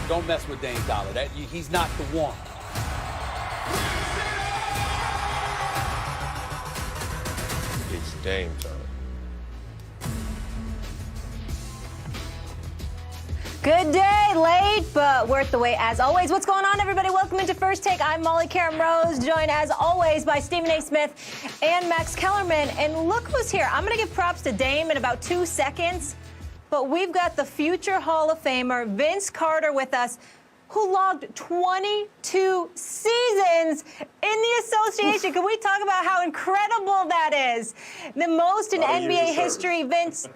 Don't mess with Dame Dollar. He's not the one. It's Dame time. Good day, late, but worth the wait as always. What's going on, everybody? Welcome into First Take. I'm Molly Karen Rose, joined as always by Stephen A. Smith and Max Kellerman. And look who's here. I'm going to give props to Dame in about 2 seconds, but we've got the future Hall of Famer, Vince Carter, with us, who logged 22 seasons in the association. Can we talk about how incredible that is? The most in NBA history, Vince.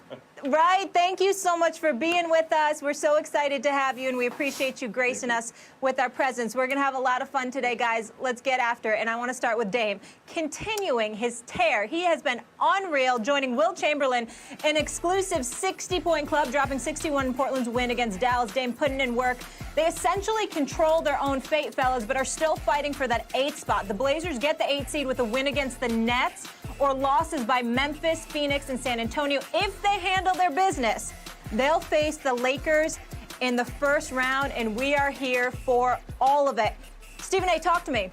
Right. Thank you so much for being with us. We're so excited to have you, and we appreciate you gracing us with our presence. We're going to have a lot of fun today, guys. Let's get after it. And I want to start with Dame. Continuing his tear, he has been unreal, joining Will Chamberlain, an exclusive 60-point club, dropping 61 in Portland's win against Dallas. Dame putting in work. They essentially control their own fate, fellas, but are still fighting for that 8th spot. The Blazers get the 8th seed with a win against the Nets, or losses by Memphis, Phoenix, and San Antonio. If they handle their business, they'll face the Lakers in the first round, and we are here for all of it. Stephen A., talk to me.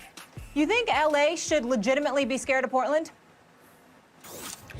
You think L.A. should legitimately be scared of Portland?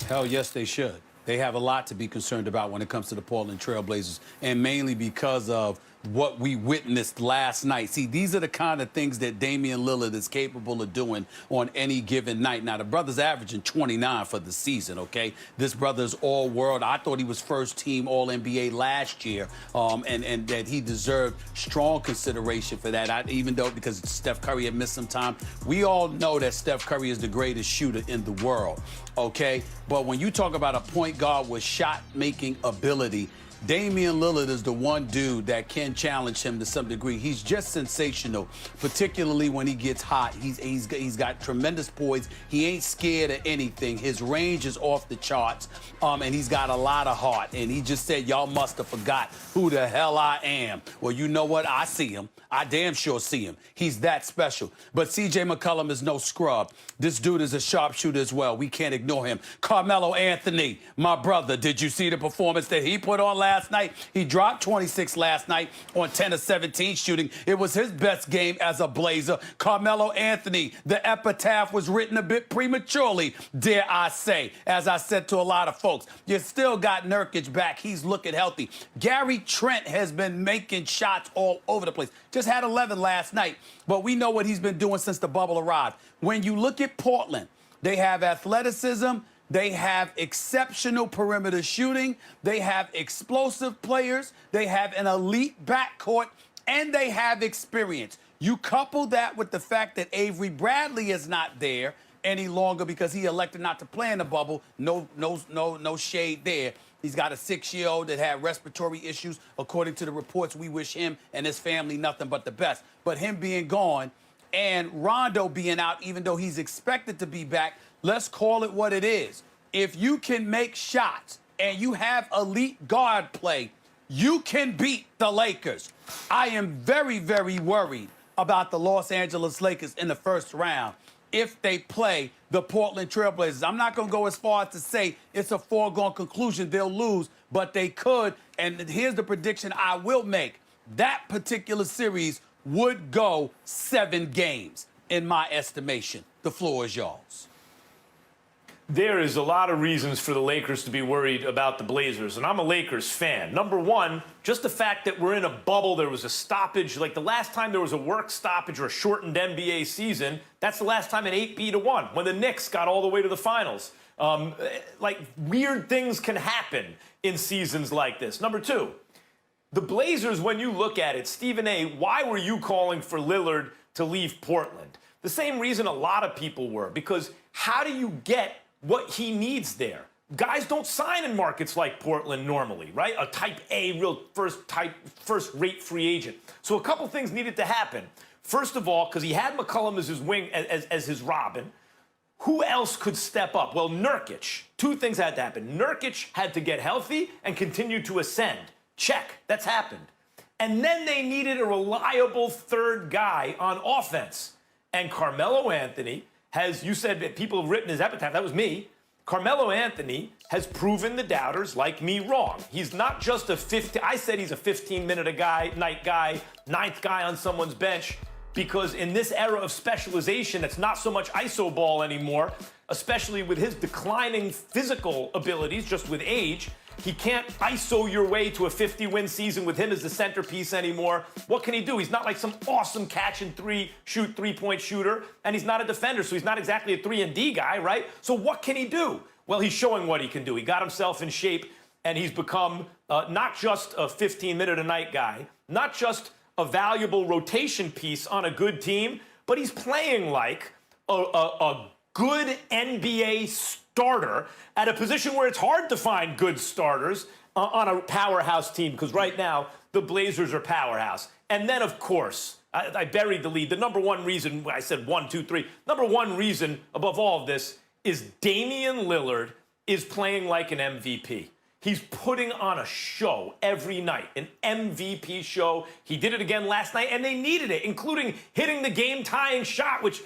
Hell yes, they should. They have a lot to be concerned about when it comes to the Portland Trail Blazers, and mainly because of what we witnessed last night. See, these are the kind of things that Damian Lillard is capable of doing on any given night. Now, the brother's averaging 29 for the season, okay? This brother's all-world. I thought he was first-team All-NBA last year, and that he deserved strong consideration for that, even though because Steph Curry had missed some time. We all know that Steph Curry is the greatest shooter in the world, okay? But when you talk about a point guard with shot-making ability, Damian Lillard is the one dude that can challenge him to some degree. He's just sensational, particularly when he gets hot. He's got tremendous poise. He ain't scared of anything. His range is off the charts, and he's got a lot of heart. And he just said, y'all must have forgot who the hell I am. Well, you know what? I see him. I damn sure see him. He's that special. But C.J. McCollum is no scrub. This dude is a sharpshooter as well. We can't ignore him. Carmelo Anthony, my brother, did you see the performance that he put on last night? He dropped 26 last night on 10 of 17 shooting. It was his best game as a Blazer. Carmelo Anthony, the epitaph was written a bit prematurely, dare I say. As I said to a lot of folks, you still got Nurkic back. He's looking healthy. Gary Trent has been making shots all over the place. Just had 11 last night, but we know what he's been doing since the bubble arrived. When you look at Portland, they have athleticism, they have exceptional perimeter shooting, they have explosive players, they have an elite backcourt, and they have experience. You couple that with the fact that Avery Bradley is not there any longer because he elected not to play in the bubble. No shade there. He's got a 6-year-old that had respiratory issues. According to the reports, we wish him and his family nothing but the best. But him being gone and Rondo being out, even though he's expected to be back, let's call it what it is. If you can make shots and you have elite guard play, you can beat the Lakers. I am very, very worried about the Los Angeles Lakers in the first round if they play the Portland Trail Blazers. I'm not going to go as far as to say it's a foregone conclusion they'll lose, but they could. And here's the prediction I will make. That particular series would go 7 games, in my estimation. The floor is yours. There is a lot of reasons for the Lakers to be worried about the Blazers, and I'm a Lakers fan. Number one, just the fact that we're in a bubble, there was a stoppage. Like the last time there was a work stoppage or a shortened NBA season, that's the last time an 8-1, when the Knicks got all the way to the finals. Like, weird things can happen in seasons like this. Number two, the Blazers, when you look at it, Stephen A., why were you calling for Lillard to leave Portland? The same reason a lot of people were, because how do you get what he needs there? Guys don't sign in markets like Portland normally, right? A type A, real first-rate free agent. So a couple things needed to happen. First of all, because he had McCollum as his wing, as his Robin, who else could step up? Well, Nurkic. 2 things had to happen. Nurkic had to get healthy and continue to ascend. Check. That's happened. And then they needed a reliable third guy on offense. And Carmelo Anthony has, you said that people have written his epitaph, that was me, Carmelo Anthony has proven the doubters like me wrong. He's not just I said he's a 15-minute night guy, ninth guy on someone's bench, because in this era of specialization, it's not so much iso ball anymore, especially with his declining physical abilities, just with age. He can't iso your way to a 50-win season with him as the centerpiece anymore. What can he do? He's not like some awesome catch and three-point shooter, and he's not a defender, so he's not exactly a 3-and-D guy, right? So what can he do? Well, he's showing what he can do. He got himself in shape, and he's become not just a 15-minute-a-night guy, not just a valuable rotation piece on a good team, but he's playing like a good NBA starter at a position where it's hard to find good starters on a powerhouse team, because right now the Blazers are powerhouse. And then, of course, I buried the lead. The number one reason, I said 1, 2, 3, number one reason above all of this is Damian Lillard is playing like an MVP. He's putting on a show every night, an MVP show. He did it again last night, and they needed it, including hitting the game-tying shot, which,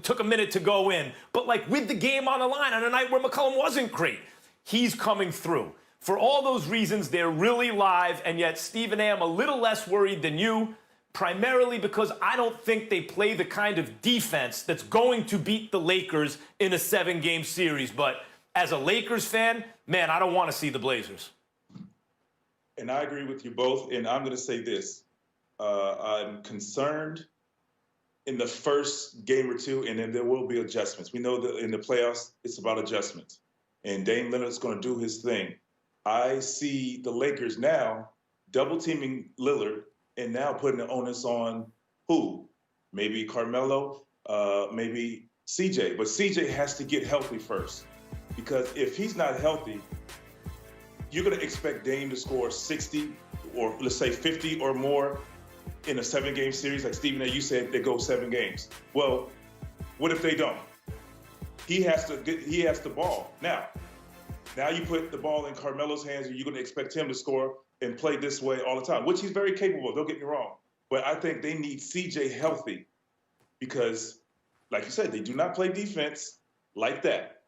took a minute to go in. But, with the game on the line on a night where McCollum wasn't great, he's coming through. For all those reasons, they're really live, and yet, Stephen A., I'm a little less worried than you, primarily because I don't think they play the kind of defense that's going to beat the Lakers in a 7-game series. But as a Lakers fan, man, I don't want to see the Blazers. And I agree with you both. And I'm going to say this. I'm concerned in the first game or two, and then there will be adjustments. We know that in the playoffs, it's about adjustments. And Dame Lillard's going to do his thing. I see the Lakers now double-teaming Lillard and now putting the onus on who? Maybe Carmelo, maybe CJ. But CJ has to get healthy first. Because if he's not healthy, you're going to expect Dame to score 60 or let's say 50 or more in a 7-game series. Like Stephen A., you said, they go 7 games. Well, what if they don't? He has the ball. Now you put the ball in Carmelo's hands and you're going to expect him to score and play this way all the time, which he's very capable of, don't get me wrong. But I think they need CJ healthy because, like you said, they do not play defense like that.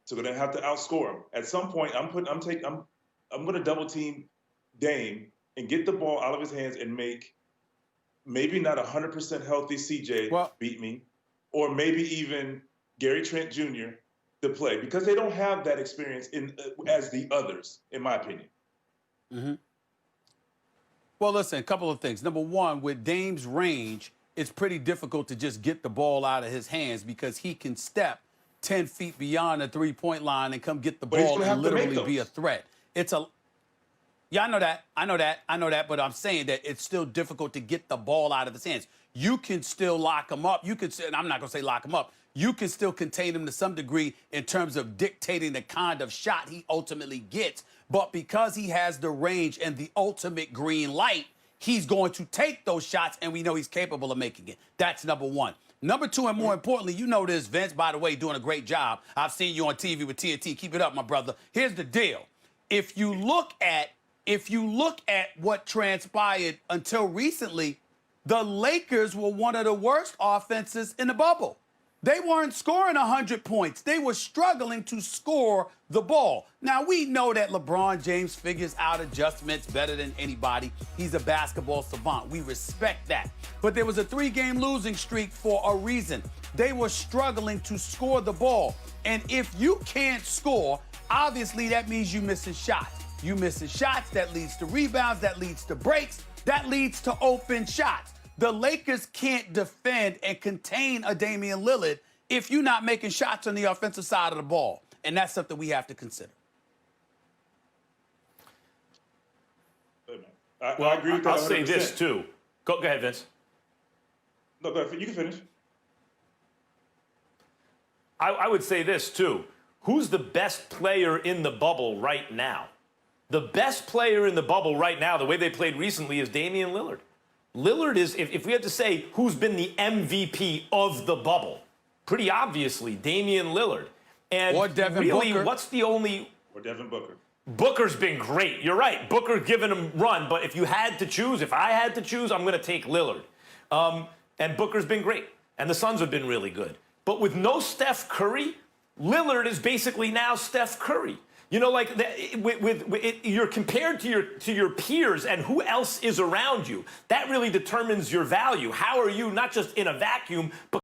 So they're gonna have to outscore him. At some point, I'm gonna double team Dame and get the ball out of his hands and make maybe not 100% healthy CJ beat me, or maybe even Gary Trent Jr. to play because they don't have that experience as the others, in my opinion. Mm-hmm. Well, listen, a couple of things. Number one, with Dame's range, it's pretty difficult to just get the ball out of his hands because he can step 10 feet beyond the three-point line and come get the ball and literally be a threat. Yeah, I know that, but I'm saying that it's still difficult to get the ball out of his hands. You can still lock him up. And I'm not going to say lock him up. You can still contain him to some degree in terms of dictating the kind of shot he ultimately gets. But because he has the range and the ultimate green light, he's going to take those shots, and we know he's capable of making it. That's number one. Number two, and more importantly, you know this, Vince, by the way, doing a great job. I've seen you on TV with TNT. Keep it up, my brother. Here's the deal. If you look at what transpired until recently, the Lakers were one of the worst offenses in the bubble. They weren't scoring 100 points. They were struggling to score the ball. Now, we know that LeBron James figures out adjustments better than anybody. He's a basketball savant. We respect that. But there was a 3-game losing streak for a reason. They were struggling to score the ball. And if you can't score, obviously that means you're missing shots. You missing shots, that leads to rebounds, that leads to breaks, that leads to open shots. The Lakers can't defend and contain a Damian Lillard if you're not making shots on the offensive side of the ball. And that's something we have to consider. I agree with that 100%. I'll say this, too. Go ahead, Vince. No, go ahead. You can finish. I would say this, too. Who's the best player in the bubble right now? The best player in the bubble right now, the way they played recently, is Damian Lillard. Lillard is, if we had to say who's been the MVP of the bubble, pretty obviously Damian Lillard. And or Devin really, Booker. what's the only... Or Devin Booker. Booker's been great. You're right. Booker giving him run. But if you had to choose, if I had to choose, I'm going to take Lillard. And Booker's been great. And the Suns have been really good. But with no Steph Curry, Lillard is basically now Steph Curry. You know, like you're compared to your peers and who else is around you. That really determines your value. How are you not just in a vacuum, but